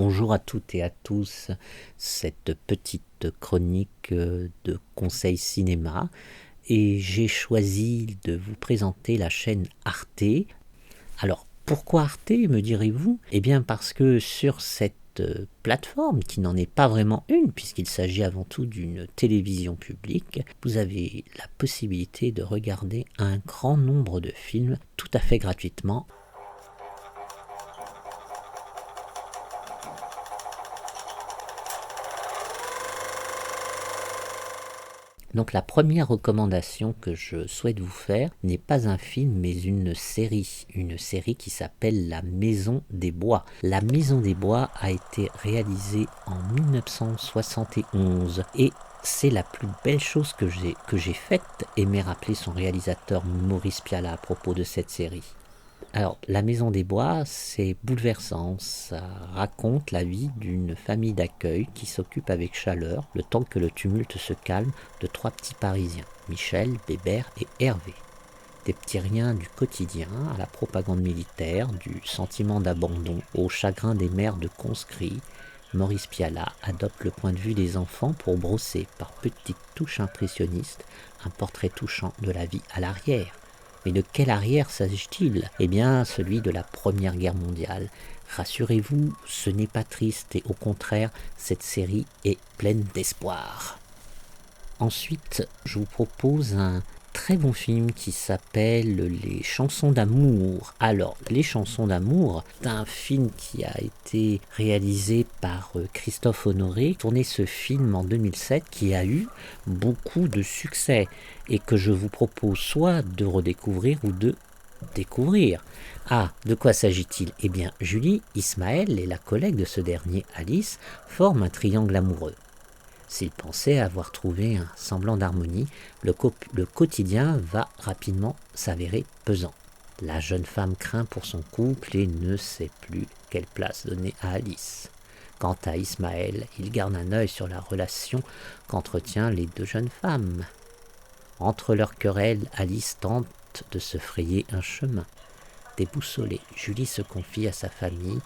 Bonjour à toutes et à tous, cette petite chronique de conseils cinéma, et j'ai choisi de vous présenter la chaîne Arte. Alors pourquoi Arte, me direz-vous? Eh bien parce que sur cette plateforme, qui n'en est pas vraiment une puisqu'il s'agit avant tout d'une télévision publique, vous avez la possibilité de regarder un grand nombre de films tout à fait gratuitement. Donc la première recommandation que je souhaite vous faire n'est pas un film mais une série qui s'appelle La Maison des Bois. La Maison des Bois a été réalisée en 1971 et c'est la plus belle chose que j'ai faite, aimer rappeler son réalisateur Maurice Pialat à propos de cette série. Alors, La Maison des Bois, c'est bouleversant. Ça raconte la vie d'une famille d'accueil qui s'occupe avec chaleur, le temps que le tumulte se calme, de trois petits Parisiens, Michel, Bébert et Hervé. Des petits riens du quotidien à la propagande militaire, du sentiment d'abandon au chagrin des mères de conscrits, Maurice Pialat adopte le point de vue des enfants pour brosser, par petites touches impressionnistes, un portrait touchant de la vie à l'arrière. Mais de quel arrière s'agit-il? Eh bien, celui de la Première Guerre mondiale. Rassurez-vous, ce n'est pas triste et au contraire, cette série est pleine d'espoir. Ensuite, je vous propose un très bon film qui s'appelle Les Chansons d'amour. Alors, Les Chansons d'amour, c'est un film qui a été réalisé par Christophe Honoré. Tourné ce film en 2007 qui a eu beaucoup de succès et que je vous propose soit de redécouvrir ou de découvrir. Ah, de quoi s'agit-il? Eh bien, Julie, Ismaël et la collègue de ce dernier, Alice, forment un triangle amoureux. S'ils pensaient avoir trouvé un semblant d'harmonie, le quotidien va rapidement s'avérer pesant. La jeune femme craint pour son couple et ne sait plus quelle place donner à Alice. Quant à Ismaël, il garde un œil sur la relation qu'entretiennent les deux jeunes femmes. Entre leurs querelles, Alice tente de se frayer un chemin. Déboussolée, Julie se confie à sa famille,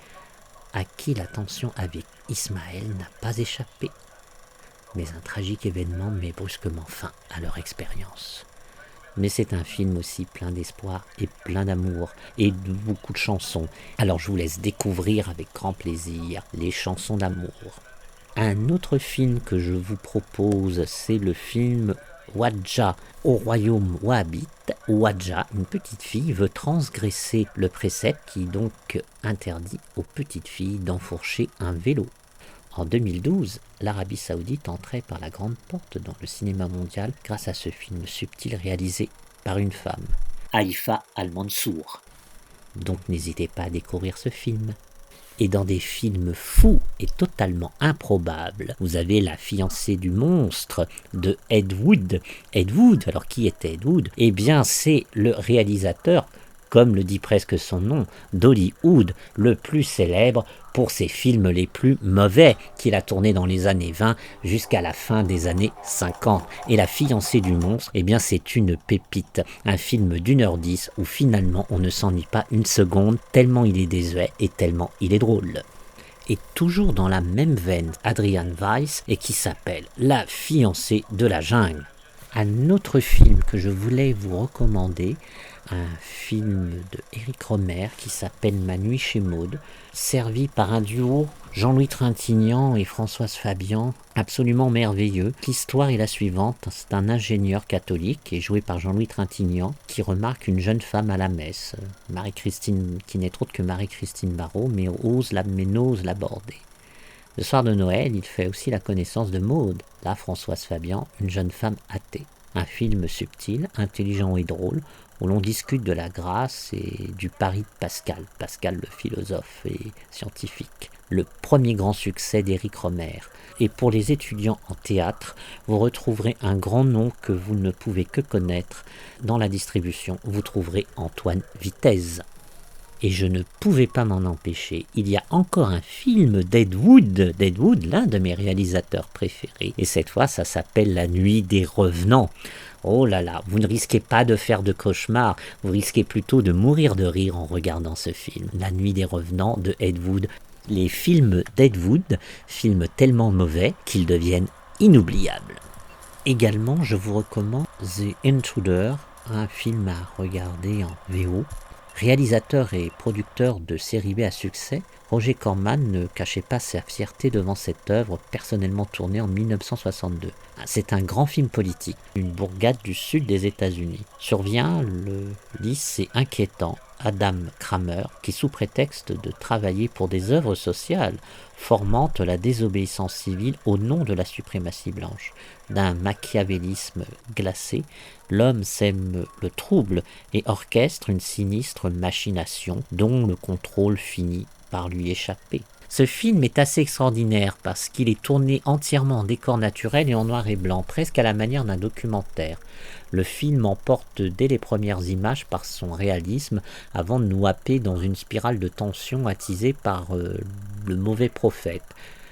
à qui la tension avec Ismaël n'a pas échappé. Mais un tragique événement met brusquement fin à leur expérience. Mais c'est un film aussi plein d'espoir et plein d'amour et de beaucoup de chansons. Alors je vous laisse découvrir avec grand plaisir Les Chansons d'amour. Un autre film que je vous propose, c'est le film Wadja. Au royaume wahhabite, Wadja, une petite fille, veut transgresser le précepte qui donc interdit aux petites filles d'enfourcher un vélo. En 2012, l'Arabie Saoudite entrait par la grande porte dans le cinéma mondial grâce à ce film subtil réalisé par une femme, Haïfa Al-Mansour. Donc n'hésitez pas à découvrir ce film. Et dans des films fous et totalement improbables, vous avez La fiancée du monstre de Ed Wood. Ed Wood, alors qui était Ed Wood? Eh bien c'est le réalisateur, comme le dit presque son nom, d'Hollywood, le plus célèbre pour ses films les plus mauvais qu'il a tournés dans les années 20 jusqu'à la fin des années 50. Et La fiancée du monstre, eh bien c'est une pépite, un film d'1h10 où finalement on ne s'ennuie pas une seconde, tellement il est désuet et tellement il est drôle. Et toujours dans la même veine, Adrian Weiss, et qui s'appelle La fiancée de la jungle. Un autre film que je voulais vous recommander, un film de Éric Rohmer qui s'appelle Ma nuit chez Maud, servi par un duo Jean-Louis Trintignant et Françoise Fabian, absolument merveilleux. L'histoire est la suivante, c'est un ingénieur catholique et joué par Jean-Louis Trintignant qui remarque une jeune femme à la messe, Marie-Christine, qui n'est autre que Marie-Christine Barrault, mais n'ose l'aborder. Le soir de Noël, il fait aussi la connaissance de Maude, la Françoise Fabian, une jeune femme athée. Un film subtil, intelligent et drôle, où l'on discute de la grâce et du pari de Pascal. Pascal, le philosophe et scientifique. Le premier grand succès d'Éric Rohmer. Et pour les étudiants en théâtre, vous retrouverez un grand nom que vous ne pouvez que connaître. Dans la distribution, vous trouverez Antoine Vitesse. Et je ne pouvais pas m'en empêcher. Il y a encore un film d'Ed Wood, l'un de mes réalisateurs préférés. Et cette fois, ça s'appelle La Nuit des Revenants. Oh là là, vous ne risquez pas de faire de cauchemars, vous risquez plutôt de mourir de rire en regardant ce film. La Nuit des Revenants de Ed Wood. les films d'Ed Wood, films tellement mauvais qu'ils deviennent inoubliables. Également, je vous recommande The Intruder, un film à regarder en VO. Réalisateur et producteur de série B à succès, Roger Corman ne cachait pas sa fierté devant cette œuvre personnellement tournée en 1962. C'est un grand film politique, une bourgade du sud des États-Unis. Survient le lisse et inquiétant Adam Kramer, qui sous prétexte de travailler pour des œuvres sociales, fomente la désobéissance civile au nom de la suprématie blanche. D'un machiavélisme glacé, l'homme sème le trouble et orchestre une sinistre machination dont le contrôle finit par lui échapper. Ce film est assez extraordinaire parce qu'il est tourné entièrement en décor naturel et en noir et blanc, presque à la manière d'un documentaire. Le film emporte dès les premières images par son réalisme avant de nous happer dans une spirale de tension attisée par le mauvais prophète.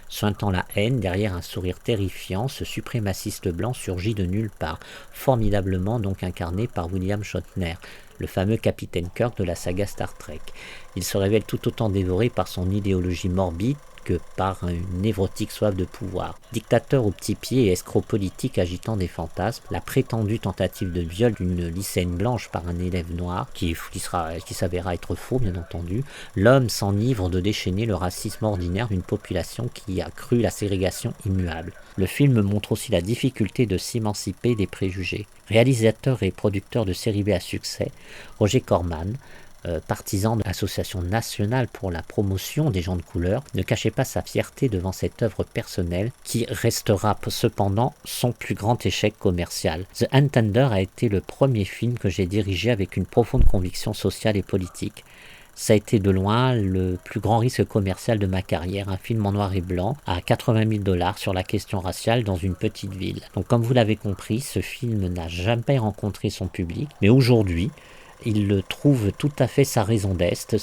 Suintant la haine, derrière un sourire terrifiant, ce suprémaciste blanc surgit de nulle part, formidablement donc incarné par William Shatner, le fameux capitaine Kirk de la saga Star Trek. Il se révèle tout autant dévoré par son idéologie morbide que par une névrotique soif de pouvoir. Dictateur au petit pied et escroc politique agitant des fantasmes, la prétendue tentative de viol d'une lycéenne blanche par un élève noir, qui s'avéra être faux bien entendu, l'homme s'enivre de déchaîner le racisme ordinaire d'une population qui a cru la ségrégation immuable. Le film montre aussi la difficulté de s'émanciper des préjugés. Réalisateur et producteur de série B à succès, Roger Corman, partisan de l'Association nationale pour la promotion des gens de couleur, ne cachait pas sa fierté devant cette œuvre personnelle qui restera cependant son plus grand échec commercial. The Intruder a été le premier film que j'ai dirigé avec une profonde conviction sociale et politique. Ça a été de loin le plus grand risque commercial de ma carrière, un film en noir et blanc à 80 000 $ sur la question raciale dans une petite ville. Donc comme vous l'avez compris, ce film n'a jamais rencontré son public, mais aujourd'hui, il le trouve tout à fait sa raison d'être.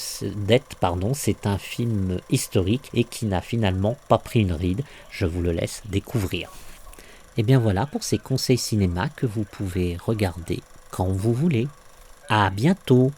C'est un film historique et qui n'a finalement pas pris une ride. Je vous le laisse découvrir. Et bien voilà pour ces conseils cinéma que vous pouvez regarder quand vous voulez. À bientôt!